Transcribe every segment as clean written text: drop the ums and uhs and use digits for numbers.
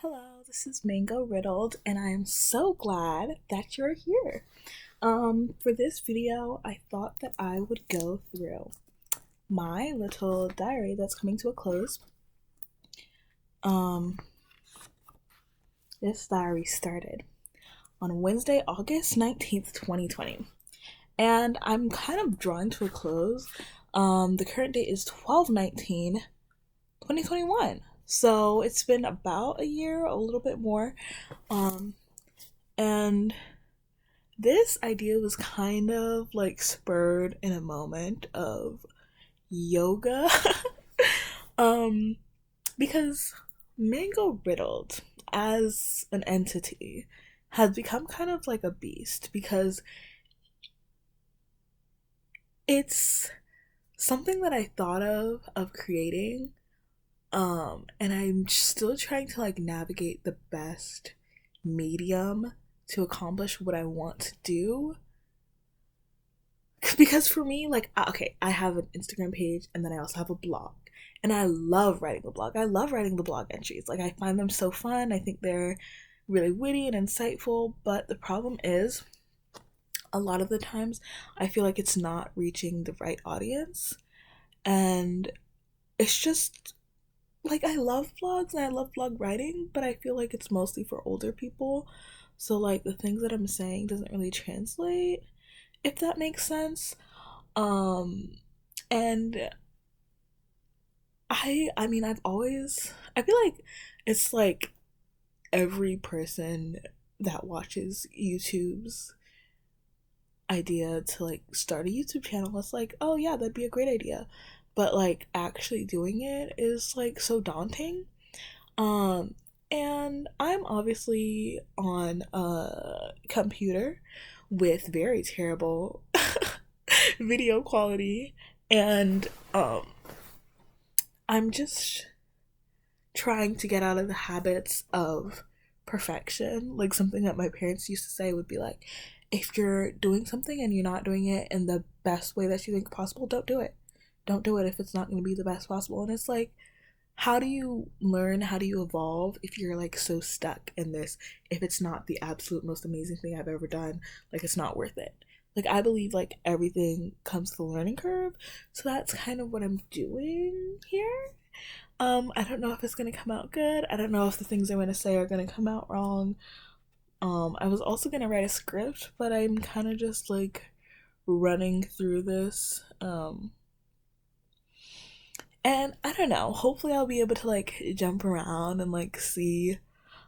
Hello, this is Mango Riddled, and I am so glad that you're here. For this video, I thought that I would go through my little diary that's coming to a close. Um, this diary started on Wednesday, August 19th, 2020, and I'm kind of drawing to a close. The current date is 12/19/2021. So it's been about a year, a little bit more. Um, and this idea was kind of like spurred in a moment of yoga. um, because Mango Riddled as an entity has become kind of like a beast because it's something that I thought of creating, and I'm still trying to like navigate the best medium to accomplish what I want to do. Because for me, like, okay, I have an Instagram page and then I also have a blog. And I love writing the blog. I love writing the blog entries. Like, I find them so fun. I think they're really witty and insightful. But the problem is, a lot of the times, I feel like it's not reaching the right audience. And it's just, like, I love blogs and I love blog writing, but I feel like it's mostly for older people. So, like, the things that I'm saying doesn't really translate, if that makes sense. Um, and I mean, I feel like it's like every person that watches YouTube's idea to like start a YouTube channel is like, oh yeah, that'd be a great idea. But like actually doing it is like so daunting. Um, and I'm obviously on a computer with very terrible video quality, and I'm just trying to get out of the habits of perfection. Like something that my parents used to say would be like, if you're doing something and you're not doing it in the best way that you think possible, don't do it. Don't do it if it's not going to be the best possible. And it's like, how do you learn? How do you evolve if you're like so stuck in this? If it's not the absolute most amazing thing I've ever done, like it's not worth it. Like I believe like everything comes to the learning curve. So that's kind of what I'm doing here. I don't know if it's gonna come out good. I don't know if the things I'm gonna say are gonna come out wrong. I was also gonna write a script, but I'm kind of just like running through this. And I don't know. Hopefully, I'll be able to like jump around and like see.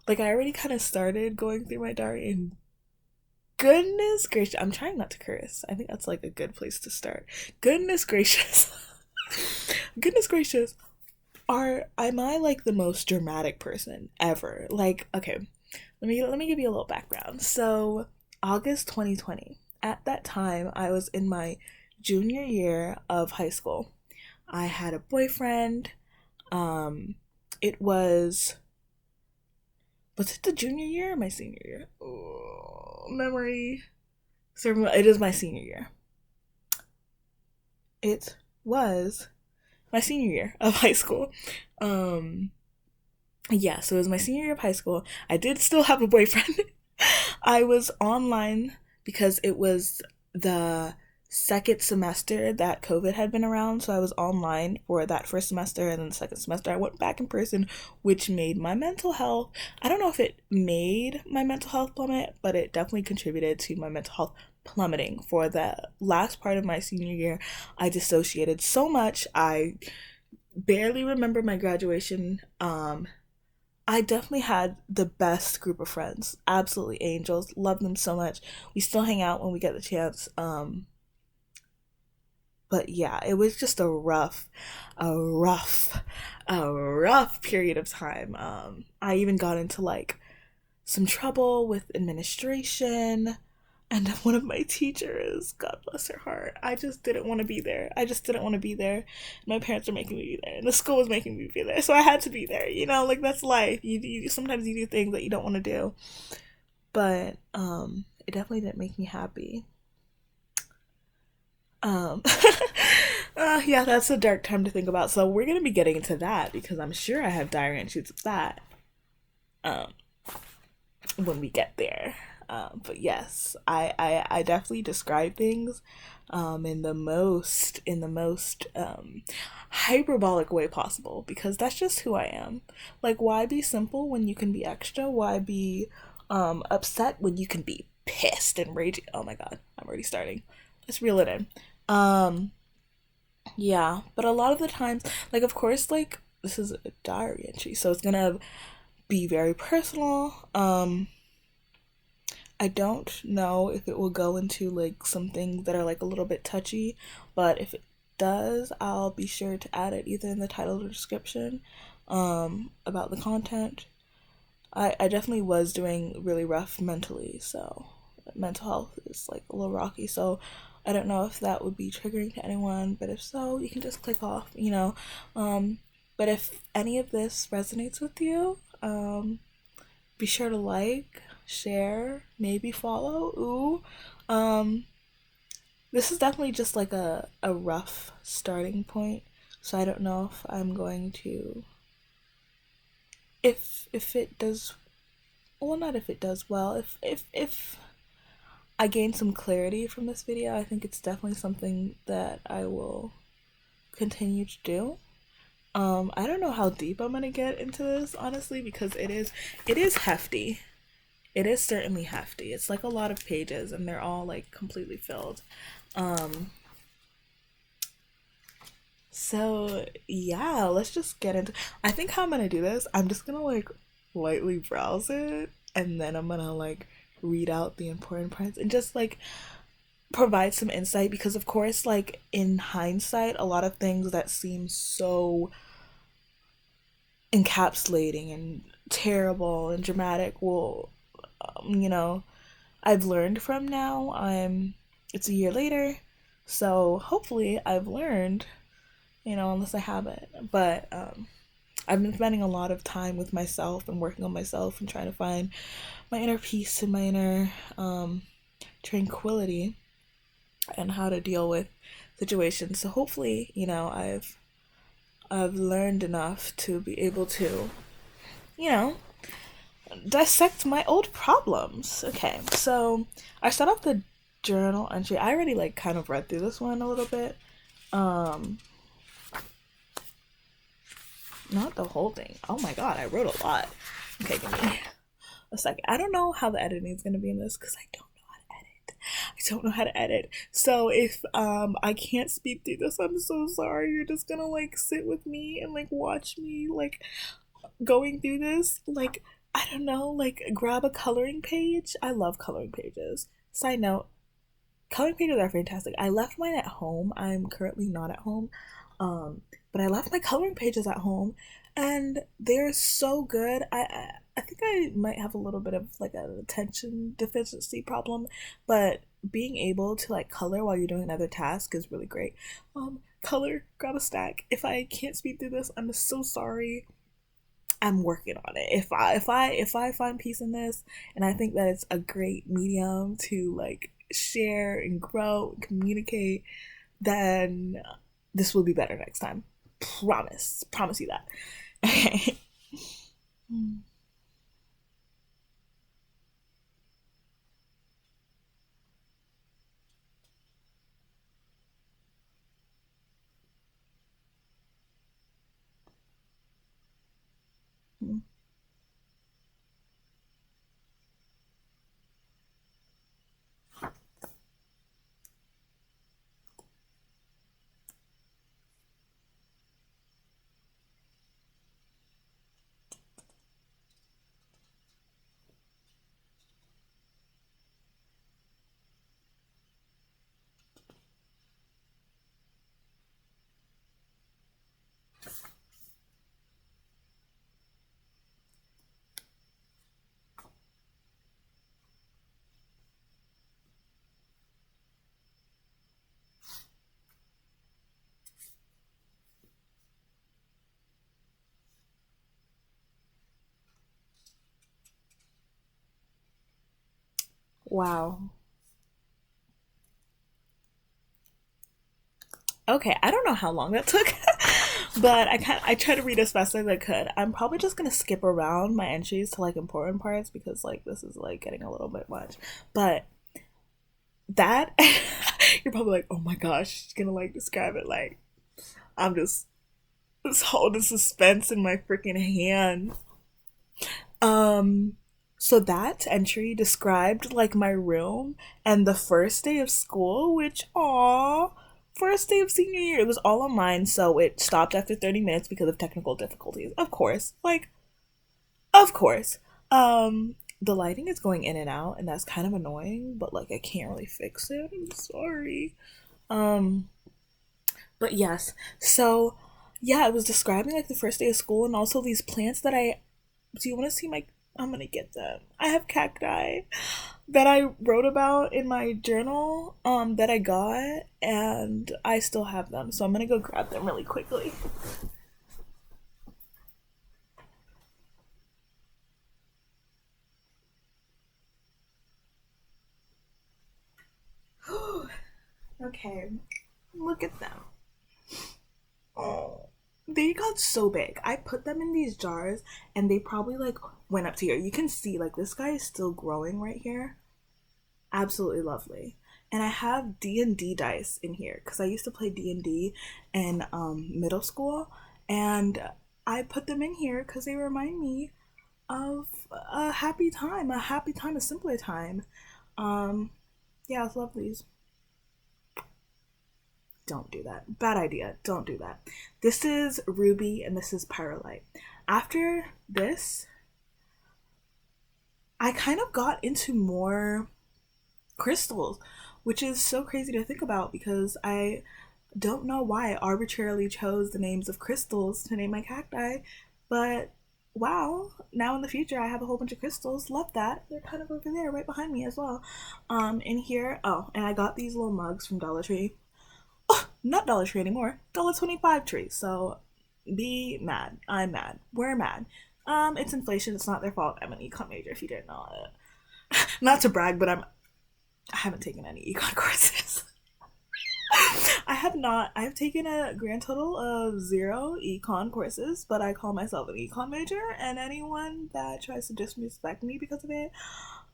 Like I already kind of started going through my diary, and goodness gracious, I'm trying not to curse. I think that's like a good place to start. Goodness gracious, goodness gracious. Am I like the most dramatic person ever? Like, okay, let me give you a little background. So, August 2020. At that time, I was in my junior year of high school. I had a boyfriend. It was it the junior year or my senior year? Oh, memory. So it is my senior year. It was my senior year of high school. Um, yeah, so it was my senior year of high school. I did still have a boyfriend. I was online because it was the second semester that COVID had been around, so I was online for that first semester, and then the second semester I went back in person, which made my mental health. I don't know if it made my mental health plummet, but it definitely contributed to my mental health plummeting. For the last part of my senior year, I dissociated so much. I barely remember my graduation. I definitely had the best group of friends. Absolutely angels. Love them so much. We still hang out when we get the chance. But yeah, it was just a rough, a rough period of time. I even got into like some trouble with administration and one of my teachers, God bless her heart. I just didn't want to be there. I just didn't want to be there. My parents were making me be there, and the school was making me be there, so I had to be there. You know, like that's life. You sometimes you do things that you don't want to do, but it definitely didn't make me happy. Um, yeah, that's a dark time to think about. So we're gonna be getting into that because I'm sure I have diary entries of that. um, when we get there. But yes, I definitely describe things in the most hyperbolic way possible because that's just who I am. Like, why be simple when you can be extra? Why be upset when you can be pissed and raging? Oh my god, I'm already starting. Let's reel it in. Um, yeah, but a lot of the times, like, of course, like, this is a diary entry, so it's gonna be very personal. I don't know if it will go into like some things that are like a little bit touchy, but if it does, I'll be sure to add it either in the title or description about the content. I definitely was doing really rough mentally, so mental health is like a little rocky, so I don't know if that would be triggering to anyone, but if so, you can just click off, you know. Um, but if any of this resonates with you, be sure to like, share, maybe follow. Ooh. Um, this is definitely just like a rough starting point. So I don't know if I'm going to if it does well, not if it does well, if I gain some clarity from this video, I think it's definitely something that I will continue to do. I don't know how deep I'm gonna get into this honestly because it is hefty. It is certainly hefty. It's like a lot of pages and they're all like completely filled. Um so yeah, let's just get into I think how I'm gonna do this, I'm just gonna like lightly browse it and then I'm gonna like read out the important parts and just like provide some insight because of course like in hindsight a lot of things that seem so encapsulating and terrible and dramatic will you know I've learned from now. It's a year later, so hopefully I've learned, unless I haven't. But I've been spending a lot of time with myself and working on myself and trying to find my inner peace and my inner tranquility and how to deal with situations. So hopefully, I've learned enough to be able to, you know, dissect my old problems. Okay, so I start off the journal entry. I already like kind of read through this one a little bit. Um, Not the whole thing. Oh my god, I wrote a lot. Okay, give me a second. I don't know how the editing is gonna be in this because I don't know how to edit. I don't know how to edit. So if I can't speak through this, I'm so sorry. You're just gonna like sit with me and like watch me like going through this. Like I don't know, like grab a coloring page. I love coloring pages. Side note, coloring pages are fantastic. I left mine at home. I'm currently not at home. But I left my coloring pages at home and they're so good. I think I might have a little bit of like an attention deficiency problem, but being able to like color while you're doing another task is really great. Color, grab a stack. If I can't speak through this, I'm so sorry. I'm working on it. If I find peace in this and I think that it's a great medium to like share and grow and communicate, then this will be better next time. Promise you that. Okay. Wow. Okay, I don't know how long that took. But I try to read as fast as I could. I'm probably just gonna skip around my entries to like important parts because like this is like getting a little bit much. But that you're probably like, oh my gosh, she's gonna like describe it like I'm just holding suspense in my freaking hand. Um, so that entry described like my room and the first day of school, which aw, first day of senior year. It was all on mine, so it stopped after 30 minutes because of technical difficulties. Of course, like of course. The lighting is going in and out, and that's kind of annoying. But like, I can't really fix it. I'm sorry. Um, but yes. So yeah, it was describing like the first day of school, and also these plants that I do you want to see my? I'm gonna get them. I have cacti that I wrote about in my journal. That I got, and I still have them. So I'm gonna go grab them really quickly. Okay, look at them. Oh, they got so big. I put them in these jars, and they probably like went up to here. You can see like this guy is still growing right here. Absolutely lovely. And I have D&D dice in here because I used to play D&D in middle school, and I put them in here because they remind me of a happy time, a simpler time. Um, yeah, it's lovely. Don't do that. Bad idea. Don't do that. This is ruby and this is pyrrolite. After this, I kind of got into more crystals, which is so crazy to think about because I don't know why I arbitrarily chose the names of crystals to name my cacti, but wow, now in the future I have a whole bunch of crystals. Love that. They're kind of over there right behind me as well. In here, oh, and I got these little mugs from Dollar Tree. Oh, not Dollar Tree anymore. $1.25 Tree. So be mad. I'm mad. We're mad. It's inflation. It's not their fault. I'm an econ major. If you didn't know it. Not to brag, but I haven't taken any econ courses. I have not. I've taken a grand total of 0 econ courses, but I call myself an econ major, and anyone that tries to disrespect me because of it,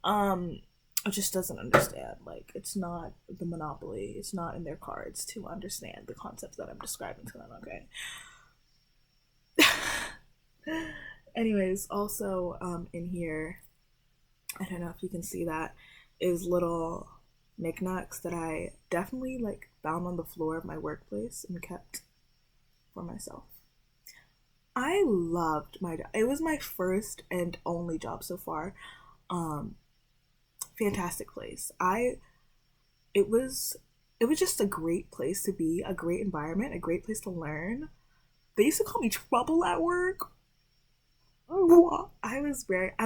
um, just doesn't understand. Like, it's not the monopoly. It's not in their cards to understand the concepts that I'm describing to them. Okay. Anyways, also in here, I don't know if you can see that, is little knickknacks that I definitely like found on the floor of my workplace and kept for myself. I loved my job. It was my first and only job so far. Um, Fantastic place. It was it was just a great place to be, a great environment, a great place to learn. They used to call me trouble at work. I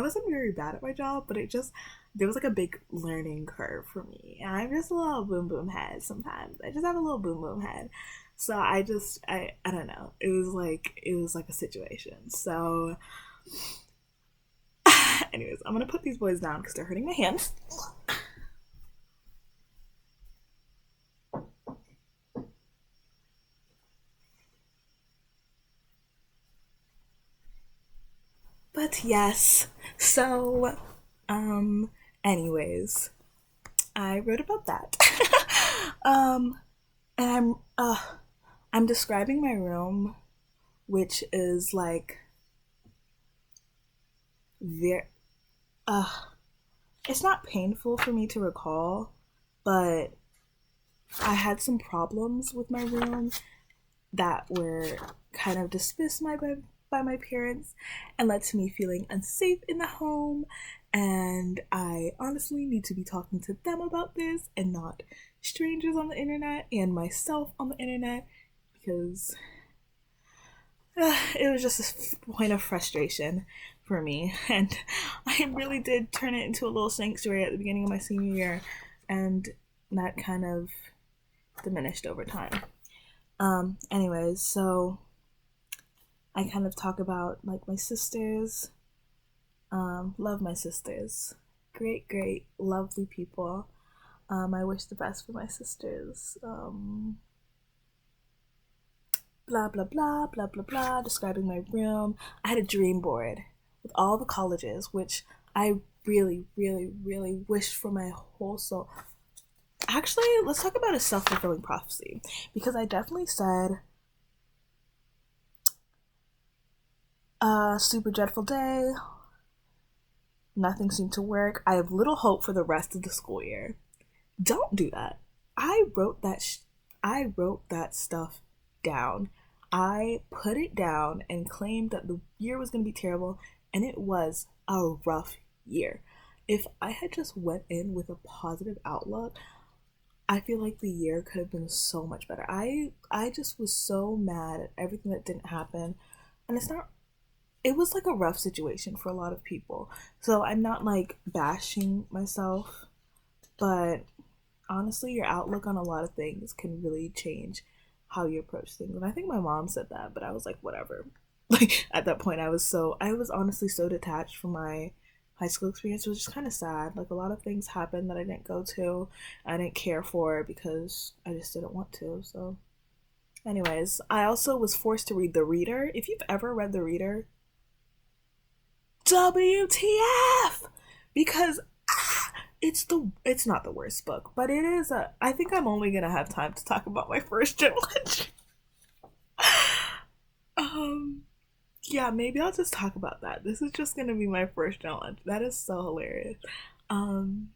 wasn't very bad at my job, but it just there was like a big learning curve for me. And I'm just a little boom boom head sometimes. I just have a little boom boom head. So I don't know. It was like a situation. So anyways, I'm gonna put these boys down because they're hurting my hands. But yes. So um anyways, I wrote about that. um and I'm describing my room, which is like very uh it's not painful for me to recall, but I had some problems with my room that were kind of dismissed by my parents and led to me feeling unsafe in the home. And I honestly need to be talking to them about this and not strangers on the internet and myself on the internet because it was just a point of frustration for me. And I really did turn it into a little sanctuary at the beginning of my senior year, and that kind of diminished over time. Anyways, so I kind of talk about like my sisters. Love my sisters. Great, great, lovely people. I wish the best for my sisters. blah blah blah blah blah blah, describing my room. I had a dream board with all the colleges, which I really, really, really wished for my whole soul. Actually, let's talk about a self-fulfilling prophecy, because I definitely said, super dreadful day, nothing seemed to work, I have little hope for the rest of the school year. Don't do that. I wrote that stuff down. I put it down and claimed that the year was going to be terrible, and it was a rough year. If I had just went in with a positive outlook, I feel like the year could have been so much better. I just was so mad at everything that didn't happen. And it was like a rough situation for a lot of people. So I'm not like bashing myself, but honestly, your outlook on a lot of things can really change how you approach things. And I think my mom said that, but I was like, whatever. Like at that point, I was honestly so detached from my high school experience. It was just kind of sad. Like a lot of things happened that I didn't go to, I didn't care for because I just didn't want to. So, anyways, I also was forced to read The Reader. If you've ever read The Reader, WTF! Because it's not the worst book, but it is a. I think I'm only gonna have time to talk about my first journal entry. um, yeah, maybe I'll just talk about that. This is just gonna be my first journal entry. That is so hilarious. Um,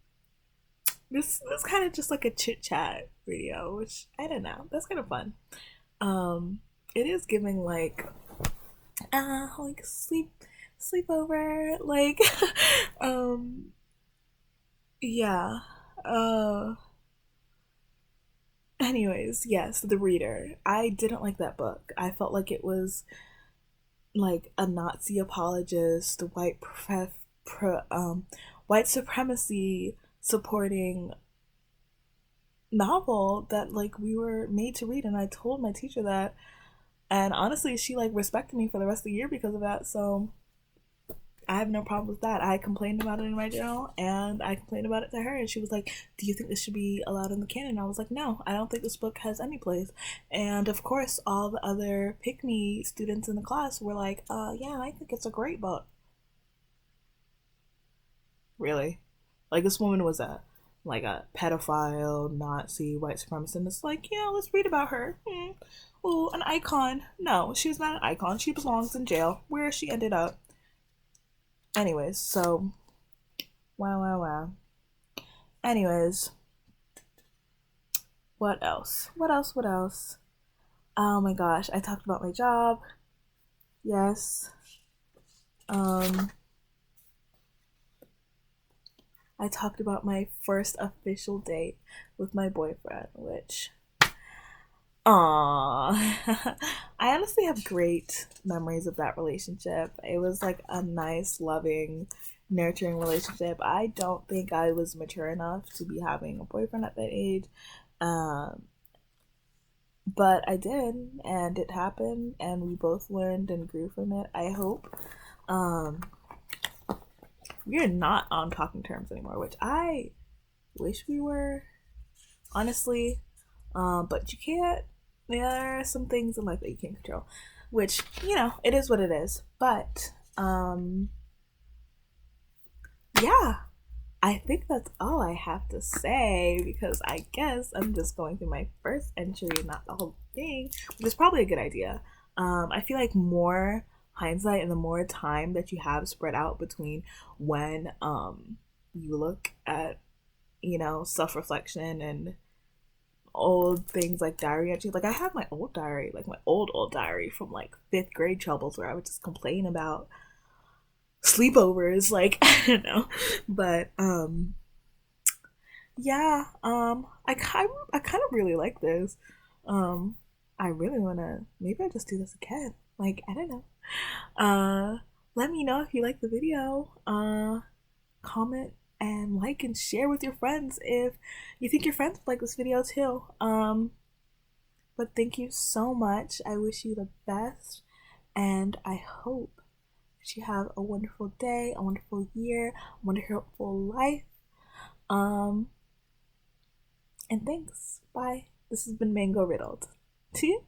this kind of just like a chit chat video, which I don't know. That's kind of fun. It is giving like sleepover, like um yeah. Uh Anyways, yes, The Reader. I didn't like that book. I felt like it was like a Nazi apologist, white supremacy supporting novel that like we were made to read, and I told my teacher that, and honestly she like respected me for the rest of the year because of that. So I have no problem with that. I complained about it in my journal, and I complained about it to her, and she was like, "Do you think this should be allowed in the canon?" I was like, "No, I don't think this book has any place." And of course, all the other pick me students in the class were like, yeah, I think it's a great book." Really? Like this woman was a pedophile, Nazi, white supremacist. And it's like, yeah, let's read about her. Oh, an icon. No, she's not an icon. She belongs in jail, where she ended up. Anyways, so wow, wow, wow. Anyways, what else? What else? What else? Oh my gosh, I talked about my job. Yes. Um, I talked about my first official date with my boyfriend, which, aww, I honestly have great memories of that relationship. It was like a nice, loving, nurturing relationship. I don't think I was mature enough to be having a boyfriend at that age. Um, but I did, and it happened, and we both learned and grew from it, I hope. Um, we are not on talking terms anymore, which I wish we were, honestly. But you can't. There are some things in life that you can't control, which it is what it is. But yeah, I think that's all I have to say, because I guess I'm just going through my first entry and not the whole thing, which is probably a good idea. I feel like more hindsight and the more time that you have spread out between when you look at self reflection and old things like diary entries. Like I have my old diary, like my old diary from like fifth grade troubles, where I would just complain about sleepovers, like I don't know. But yeah, I kind of really like this. Um, I really wanna, maybe I just do this again. Like I don't know. Let me know if you like the video. Comment and like and share with your friends if you think your friends would like this video too. But thank you so much. I wish you the best, and I hope that you have a wonderful day, a wonderful year, a wonderful life. Um, and thanks. Bye. This has been Mango Riddled. See you.